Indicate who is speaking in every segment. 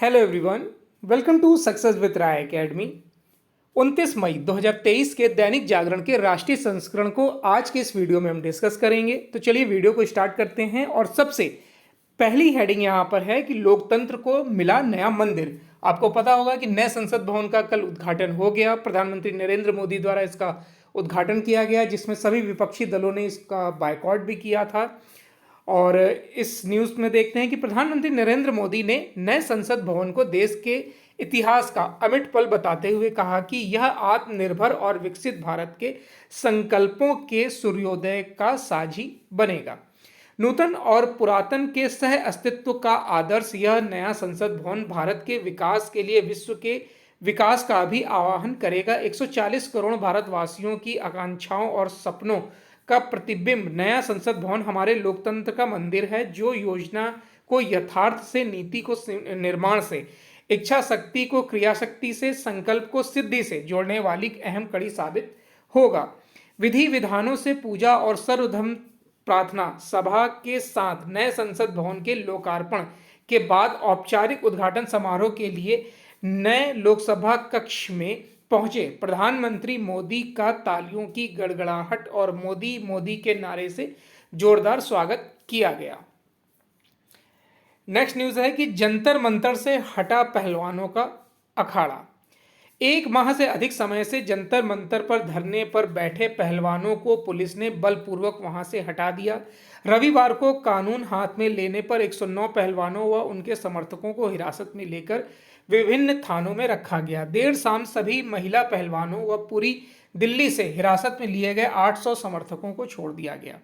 Speaker 1: Hello everyone, welcome to success with Rai academy. 29 मई 2023 के दैनिक जागरण के राष्ट्रीय संस्करण को आज के इस वीडियो में हम डिस्कस करेंगे। तो चलिए वीडियो को स्टार्ट करते हैं। और सबसे पहली हेडिंग यहाँ पर है कि लोकतंत्र को मिला नया मंदिर। आपको पता होगा कि नए संसद भवन का कल उद्घाटन हो गया। प्रधानमंत्री नरेंद्र मोदी द्वारा इसका उद्घाटन किया गया, जिसमें सभी विपक्षी दलों ने इसका बायकॉट भी किया था। और इस न्यूज़ में देखते हैं कि प्रधानमंत्री नरेंद्र मोदी ने नए संसद भवन को देश के इतिहास का अमिट पल बताते हुए कहा कि यह आत्मनिर्भर और विकसित भारत के संकल्पों के सूर्योदय का साझी बनेगा। नूतन और पुरातन के सह अस्तित्व का आदर्श यह नया संसद भवन भारत के विकास के लिए विश्व के विकास का भी आह्वान करेगा। 140 करोड़ भारतवासियों की आकांक्षाओं और सपनों का प्रतिबिंब नया संसद भवन हमारे लोकतंत्र का मंदिर है, जो योजना को यथार्थ से, नीति को निर्माण से, इच्छा शक्ति को क्रिया शक्ति से, संकल्प को सिद्धि से जोड़ने वाली अहम कड़ी साबित होगा। विधि विधानों से पूजा और सर्वधर्म प्रार्थना सभा के साथ नए संसद भवन के लोकार्पण के बाद औपचारिक उद्घाटन समारोह के लिए नए लोकसभा कक्ष में पहुंचे प्रधानमंत्री मोदी का तालियों की गड़गड़ाहट और मोदी मोदी के नारे से जोरदार स्वागत किया गया। नेक्स्ट न्यूज है कि जंतर मंतर से हटा पहलवानों का अखाड़ा। एक माह से अधिक समय से जंतर मंतर पर धरने पर बैठे पहलवानों को पुलिस ने बलपूर्वक वहां से हटा दिया। रविवार को कानून हाथ में लेने पर 109 पहलवानों व उनके समर्थकों को हिरासत में लेकर विभिन्न थानों में रखा गया। देर शाम सभी महिला पहलवानों व पूरी दिल्ली से हिरासत में लिए गए 800 समर्थकों को छोड़ दिया गया।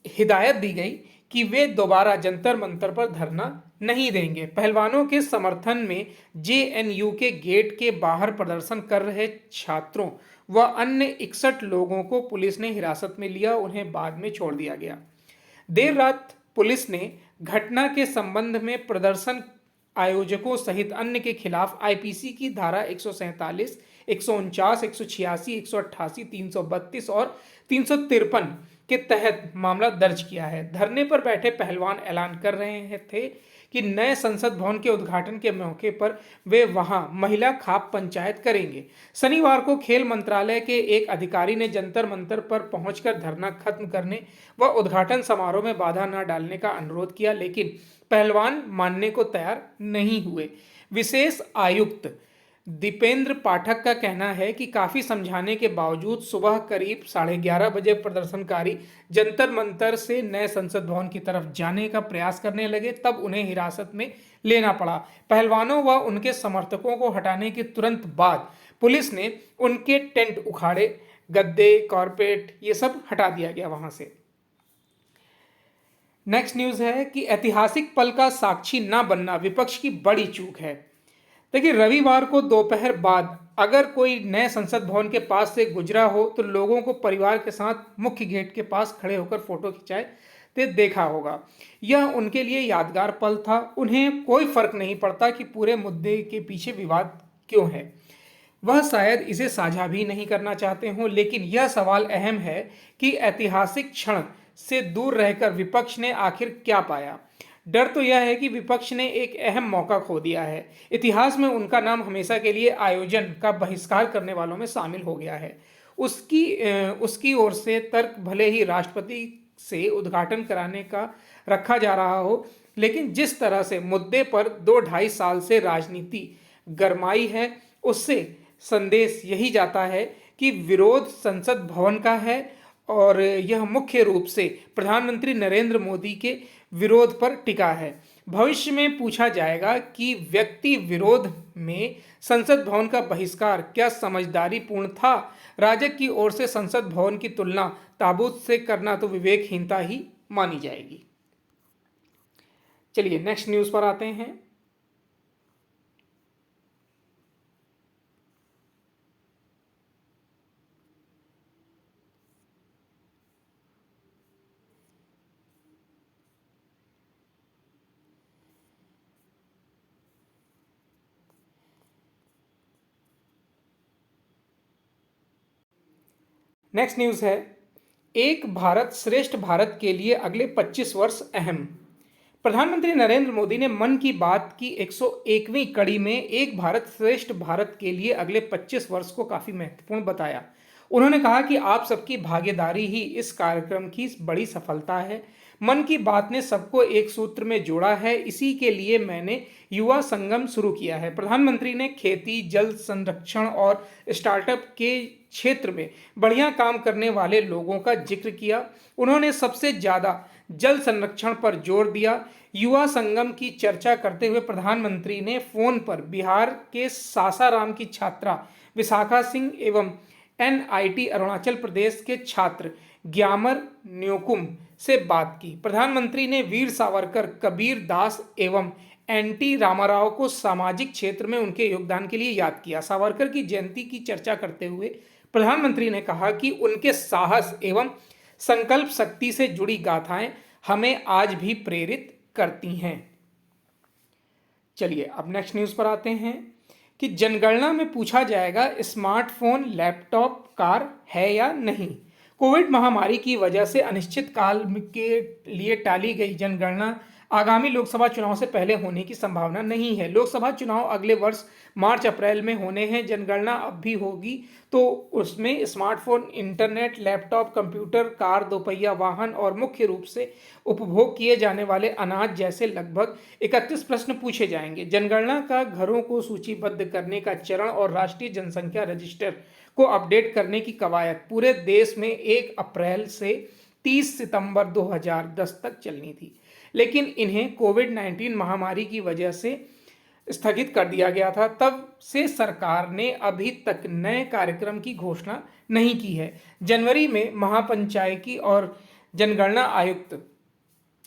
Speaker 1: हिदायत दी गई कि वे दोबारा जंतर मंतर पर धरना नहीं देंगे। पहलवानों के समर्थन में जेएनयू के गेट के बाहर प्रदर्शन कर रहे छात्रों व अन्य 61 लोगों को पुलिस ने हिरासत में लिया, उन्हें बाद में छोड़ दिया गया। देर रात पुलिस ने घटना के संबंध में प्रदर्शन आयोजकों सहित अन्य के खिलाफ आईपीसी की धारा 147, 149, 186, 188, 332 और 353 के तहत मामला दर्ज किया है। धरने पर बैठे पहलवान ऐलान कर रहे थे कि नए संसद भवन के उद्घाटन के मौके पर वे वहां महिला खाप पंचायत करेंगे। शनिवार को खेल मंत्रालय के एक अधिकारी ने जंतर मंतर पर पहुंचकर धरना खत्म करने व उद्घाटन समारोह में बाधा न डालने का अनुरोध किया, लेकिन पहलवान मानने को तैयार नहीं हुए। विशेष आयुक्त दीपेंद्र पाठक का कहना है कि काफी समझाने के बावजूद सुबह करीब 11:30 बजे प्रदर्शनकारी जंतर मंतर से नए संसद भवन की तरफ जाने का प्रयास करने लगे, तब उन्हें हिरासत में लेना पड़ा। पहलवानों व उनके समर्थकों को हटाने के तुरंत बाद पुलिस ने उनके टेंट उखाड़े, गद्दे, कारपेट ये सब हटा दिया गया वहां से। नेक्स्ट न्यूज है कि ऐतिहासिक पल का साक्षी न बनना विपक्ष की बड़ी चूक है। देखिए, रविवार को दोपहर बाद अगर कोई नए संसद भवन के पास से गुजरा हो तो लोगों को परिवार के साथ मुख्य गेट के पास खड़े होकर फोटो खिंचाए देखा होगा। यह उनके लिए यादगार पल था। उन्हें कोई फर्क नहीं पड़ता कि पूरे मुद्दे के पीछे विवाद क्यों है। वह शायद इसे साझा भी नहीं करना चाहते हों, लेकिन यह सवाल अहम है कि ऐतिहासिक क्षण से दूर रहकर विपक्ष ने आखिर क्या पाया। डर तो यह है कि विपक्ष ने एक अहम मौका खो दिया है। इतिहास में उनका नाम हमेशा के लिए आयोजन का बहिष्कार करने वालों में शामिल हो गया है। उसकी ओर से तर्क भले ही राष्ट्रपति से उद्घाटन कराने का रखा जा रहा हो, लेकिन जिस तरह से मुद्दे पर 2-2.5 साल से राजनीति गरमाई है, उससे संदेश यही जाता है कि विरोध संसद भवन का है और यह मुख्य रूप से प्रधानमंत्री नरेंद्र मोदी के विरोध पर टिका है। भविष्य में पूछा जाएगा कि व्यक्ति विरोध में संसद भवन का बहिष्कार क्या समझदारीपूर्ण था। राजग की ओर से संसद भवन की तुलना ताबूत से करना तो विवेकहीनता ही मानी जाएगी। चलिए नेक्स्ट न्यूज पर आते हैं। नेक्स्ट न्यूज है, एक भारत श्रेष्ठ भारत के लिए अगले 25 वर्ष अहम। प्रधानमंत्री नरेंद्र मोदी ने मन की बात की 101वीं कड़ी में एक भारत श्रेष्ठ भारत के लिए अगले 25 वर्ष को काफी महत्वपूर्ण बताया। उन्होंने कहा कि आप सबकी भागीदारी ही इस कार्यक्रम की बड़ी सफलता है। मन की बात ने सबको एक सूत्र में जोड़ा है, इसी के लिए मैंने युवा संगम शुरू किया है। प्रधानमंत्री ने खेती, जल संरक्षण और स्टार्टअप के क्षेत्र में बढ़िया काम करने वाले लोगों का जिक्र किया। उन्होंने सबसे ज्यादा जल संरक्षण पर जोर दिया। युवा संगम की चर्चा करते हुए प्रधानमंत्री ने फोन पर बिहार के सासाराम की छात्रा विशाखा सिंह एवं एनआईटी अरुणाचल प्रदेश के छात्र ग्यामर न्योकुम से बात की। प्रधानमंत्री ने वीर सावरकर, कबीर दास एवं एनटी रामाराव को सामाजिक क्षेत्र में उनके योगदान के लिए याद किया। सावरकर की जयंती की चर्चा करते हुए प्रधानमंत्री ने कहा कि उनके साहस एवं संकल्प शक्ति से जुड़ी गाथाएं हमें आज भी प्रेरित करती हैं। चलिए अब नेक्स्ट न्यूज़ पर आते हैं कि जनगणना में पूछा जाएगा स्मार्टफोन, लैपटॉप, कार है या नहीं। कोविड महामारी की वजह से अनिश्चित काल के लिए टाली गई जनगणना आगामी लोकसभा चुनाव से पहले होने की संभावना नहीं है। लोकसभा चुनाव अगले वर्ष मार्च अप्रैल में होने हैं। जनगणना अब भी होगी तो उसमें smartphone, internet, laptop, computer, car, दोपहिया वाहन और मुख्य रूप से उपभोग किए जाने वाले अनाज जैसे लगभग 31 प्रश्न पूछे जाएंगे। जनगणना का घरों को सूचीबद्ध करने का चरण और राष्ट्रीय जनसंख्या रजिस्टर को अपडेट करने की कवायद पूरे देश में 1 अप्रैल से 30 सितंबर 2010 तक चलनी थी, लेकिन इन्हें कोविड-19 महामारी की वजह से स्थगित कर दिया गया था। तब से सरकार ने अभी तक नए कार्यक्रम की घोषणा नहीं की है। जनवरी में महापंचायकी और जनगणना आयुक्त,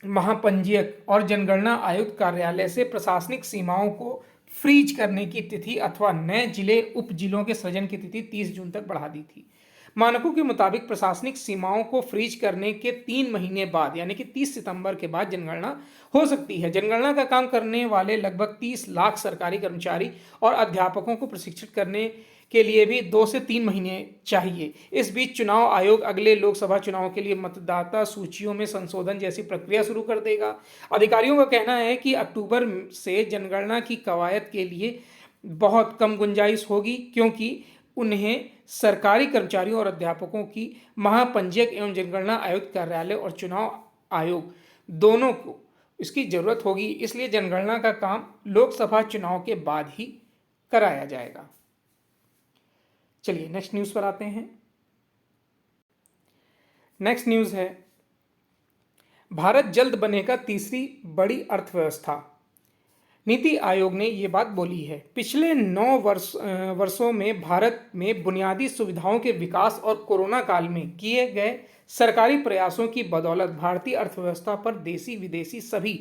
Speaker 1: महापंजीयक और जनगणना आयुक्त कार्यालय से प्रशासनिक सीमाओं को फ्रीज करने की तिथि अथवा नए जिले, उप जिलों के सृजन की तिथि 30 जून तक बढ़ा दी थी। मानकों के मुताबिक प्रशासनिक सीमाओं को फ्रीज करने के 3 महीने बाद यानी कि 30 सितंबर के बाद जनगणना हो सकती है। जनगणना का काम करने वाले लगभग 30 लाख सरकारी कर्मचारी और अध्यापकों को प्रशिक्षित करने के लिए भी 2 से 3 महीने चाहिए। इस बीच चुनाव आयोग अगले लोकसभा चुनाव के लिए मतदाता सूचियों में संशोधन जैसी प्रक्रिया शुरू कर देगा। अधिकारियों का कहना है कि अक्टूबर से जनगणना की कवायद के लिए बहुत कम गुंजाइश होगी, क्योंकि उन्हें सरकारी कर्मचारियों और अध्यापकों की महापंजीयक एवं जनगणना आयुक्त कार्यालय और चुनाव आयोग दोनों को इसकी जरूरत होगी। इसलिए जनगणना का काम लोकसभा चुनाव के बाद ही कराया जाएगा। चलिए नेक्स्ट न्यूज़ पर आते हैं। नेक्स्ट न्यूज़ है, भारत जल्द बनेगा तीसरी बड़ी अर्थव्यवस्था। नीति आयोग ने ये बात बोली है। पिछले 9 वर्षों में भारत में बुनियादी सुविधाओं के विकास और कोरोना काल में किए गए सरकारी प्रयासों की बदौलत भारतीय अर्थव्यवस्था पर देसी विदेशी सभी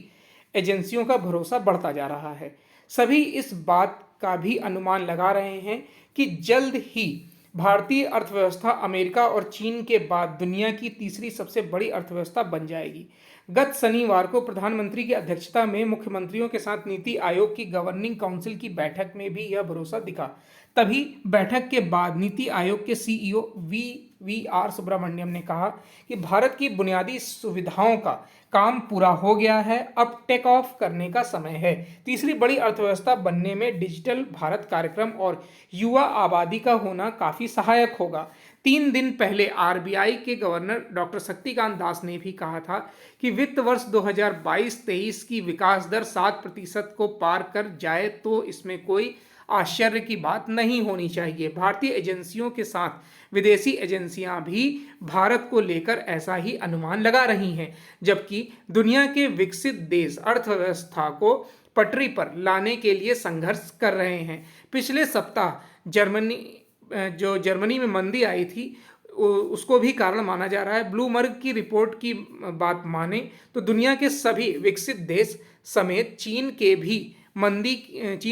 Speaker 1: एजेंसियों का भरोसा बढ़ता जा रहा है। सभी इस बात का भी अनुमान लगा रहे हैं कि जल्द ही भारतीय अर्थव्यवस्था अमेरिका और चीन के बाद दुनिया की तीसरी सबसे बड़ी अर्थव्यवस्था बन जाएगी। गत शनिवार को प्रधानमंत्री की अध्यक्षता में मुख्यमंत्रियों के साथ नीति आयोग की गवर्निंग काउंसिल की बैठक में भी यह भरोसा दिखा। तभी बैठक के बाद नीति आयोग के सीईओ वी.आर. सुब्रमण्यम ने कहा कि भारत की बुनियादी सुविधाओं का काम पूरा हो गया है, अब टेक ऑफ करने का समय है। तीसरी बड़ी अर्थव्यवस्था बनने में डिजिटल भारत कार्यक्रम और युवा आबादी का होना काफ़ी सहायक होगा। 3 दिन पहले आरबीआई के गवर्नर डॉक्टर शक्तिकांत दास ने भी कहा था कि वित्त वर्ष 2022-23 की विकास दर 7% को पार कर जाए तो इसमें कोई आश्चर्य की बात नहीं होनी चाहिए। भारतीय एजेंसियों के साथ विदेशी एजेंसियां भी भारत को लेकर ऐसा ही अनुमान लगा रही हैं, जबकि दुनिया के विकसित देश अर्थव्यवस्था को पटरी पर लाने के लिए संघर्ष कर रहे हैं। पिछले सप्ताह जर्मनी में मंदी आई थी, उसको भी कारण माना जा रहा है। ब्लूमबर्ग की रिपोर्ट की बात माने तो दुनिया के सभी विकसित देश समेत चीन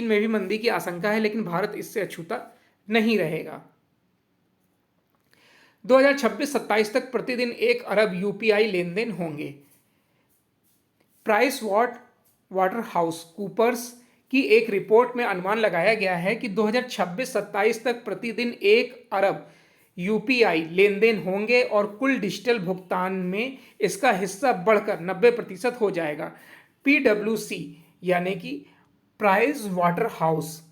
Speaker 1: में भी मंदी की आशंका है, लेकिन भारत इससे अछूता नहीं रहेगा। 2026-27 तक प्रतिदिन 1 अरब यूपीआई लेन देन होंगे। प्राइस वाटर हाउस कूपर्स की एक रिपोर्ट में अनुमान लगाया गया है कि 2026-27 तक प्रतिदिन 1 अरब यूपीआई लेन देन होंगे और कुल डिजिटल भुगतान में इसका हिस्सा बढ़कर 90% हो जाएगा। PwC यानी कि प्राइस वाटर हाउस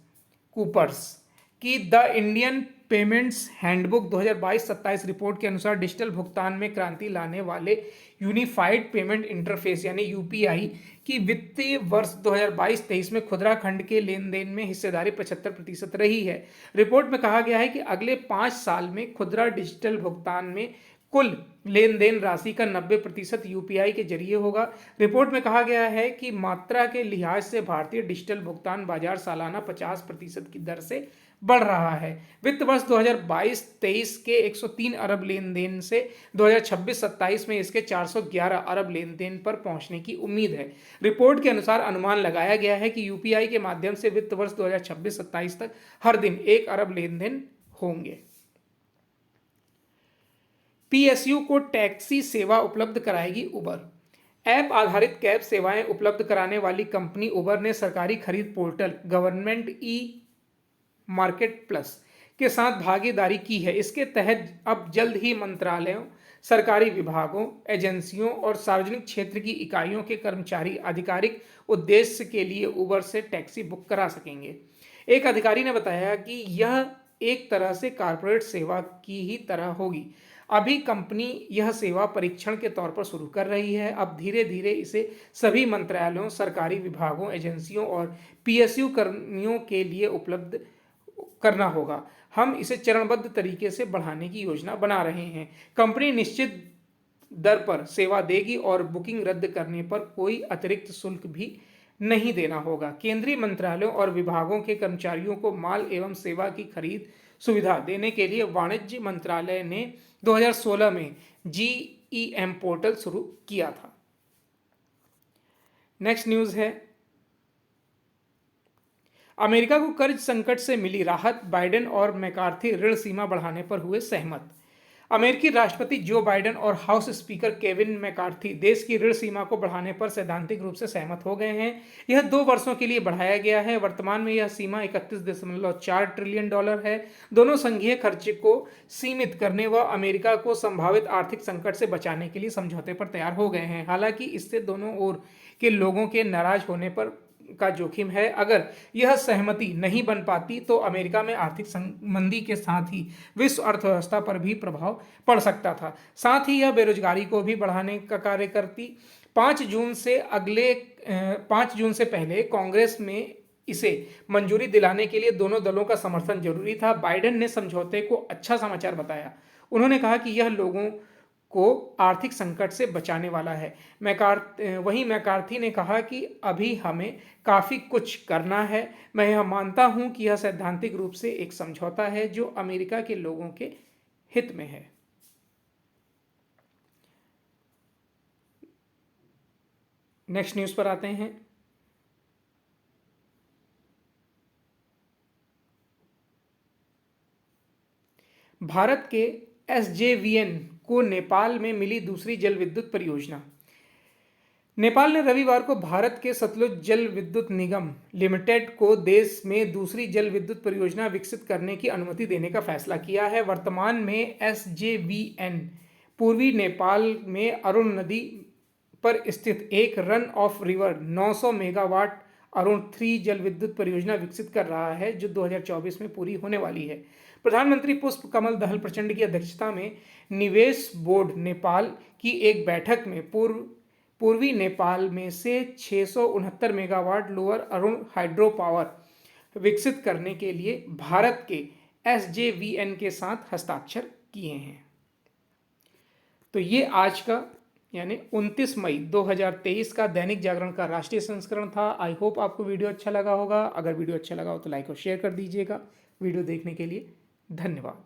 Speaker 1: कूपर्स की the Indian payments handbook 2022-27 report के अनुसार डिजिटल भुगतान में क्रांति लाने वाले यूनिफाइड पेमेंट इंटरफेस यानी यूपीआई की वित्तीय वर्ष 2022-23 में खुदरा खंड के लेन देन में हिस्सेदारी 75% रही है। रिपोर्ट में कहा गया है कि अगले 5 साल में खुदरा डिजिटल भुगतान में कुल लेन देन राशि का 90% यूपीआई के जरिए होगा। रिपोर्ट में कहा गया है कि मात्रा के लिहाज से भारतीय डिजिटल भुगतान बाजार सालाना 50% की दर से बढ़ रहा है। वित्त वर्ष 2022-23 के 103 अरब लेन देन से 2026-27 में इसके 411 अरब लेन देन पर पहुंचने की उम्मीद है। रिपोर्ट के अनुसार अनुमान लगाया गया है कि यूपीआई के माध्यम से वित्त वर्ष 2026-27 तक हर दिन 1 अरब लेन देन होंगे। पीएसयू को टैक्सी सेवा उपलब्ध कराएगी उबर। ऐप आधारित कैब सेवाएं उपलब्ध कराने वाली कंपनी उबर ने सरकारी खरीद portal government e market plus के साथ भागीदारी की है। इसके तहत अब जल्द ही मंत्रालयों, सरकारी विभागों, एजेंसियों और सार्वजनिक क्षेत्र की इकाइयों के कर्मचारी आधिकारिक उद्देश्य के लिए उबर से टैक्सी बुक करा सकेंगे। एक अधिकारी ने बताया कि यह एक तरह से कॉर्पोरेट सेवा की ही तरह होगी। अभी कंपनी यह सेवा परीक्षण के तौर पर शुरू कर रही है। अब धीरे धीरे इसे सभी मंत्रालयों, सरकारी विभागों, एजेंसियों और पीएसयू कर्मियों के लिए उपलब्ध करना होगा। हम इसे चरणबद्ध तरीके से बढ़ाने की योजना बना रहे हैं। कंपनी निश्चित दर पर सेवा देगी और बुकिंग रद्द करने पर कोई अतिरिक्त शुल्क भी नहीं देना होगा। केंद्रीय मंत्रालयों और विभागों के कर्मचारियों को माल एवं सेवा की खरीद सुविधा देने के लिए वाणिज्य मंत्रालय ने 2016 में जीईएम पोर्टल शुरू किया था। नेक्स्ट न्यूज है, अमेरिका को कर्ज संकट से मिली राहत, बाइडेन और मैकार्थी ऋण सीमा बढ़ाने पर हुए सहमत। अमेरिकी राष्ट्रपति जो बाइडेन और हाउस स्पीकर केविन मैकार्थी देश की ऋण सीमा को बढ़ाने पर सैद्धांतिक रूप से सहमत हो गए हैं। यह 2 वर्षों के लिए बढ़ाया गया है। वर्तमान में यह सीमा 31.4 ट्रिलियन डॉलर है। दोनों संघीय खर्चे को सीमित करने व अमेरिका को संभावित आर्थिक संकट से बचाने के लिए समझौते पर तैयार हो गए हैं। हालांकि इससे दोनों ओर के लोगों के नाराज होने पर का जोखिम है। अगर यह सहमति नहीं बन पाती तो अमेरिका में आर्थिक मंदी के साथ ही विश्व अर्थव्यवस्था पर भी प्रभाव पड़ सकता था। साथ ही यह बेरोजगारी को भी बढ़ाने का कार्य करती। 5 जून से पहले कांग्रेस में इसे मंजूरी दिलाने के लिए दोनों दलों का समर्थन जरूरी था। बाइडेन ने समझौते को अच्छा समाचार बताया। उन्होंने कहा कि यह लोगों को आर्थिक संकट से बचाने वाला है। वहीं मैकार्थी ने कहा कि अभी हमें काफ़ी कुछ करना है। मैं यह मानता हूं कि यह सैद्धांतिक रूप से एक समझौता है जो अमेरिका के लोगों के हित में है। नेक्स्ट न्यूज़ पर आते हैं। भारत के एसजेवीएन को नेपाल में मिली दूसरी जल विद्युत परियोजना। नेपाल ने रविवार को भारत के सतलुज जल विद्युत निगम लिमिटेड को देश में दूसरी जल विद्युत परियोजना विकसित करने की अनुमति देने का फैसला किया है। वर्तमान में एसजेवीएन पूर्वी नेपाल में अरुण नदी पर स्थित एक run of river 900 megawatt Arun 3 जल विद्युत परियोजना विकसित कर रहा है जो 2024 में पूरी होने वाली है। प्रधानमंत्री पुष्प कमल दहल प्रचंड की अध्यक्षता में निवेश बोर्ड नेपाल की एक बैठक में पूर्वी नेपाल में से 669 megawatt lower Arun hydro power विकसित करने के लिए भारत के एसजेवीएन के साथ हस्ताक्षर किए हैं। तो ये आज का यानी 29 मई 2023 का दैनिक जागरण का राष्ट्रीय संस्करण था। आई होप आपको वीडियो अच्छा लगा होगा। अगर वीडियो अच्छा लगा हो तो लाइक और शेयर कर दीजिएगा। वीडियो देखने के लिए धन्यवाद।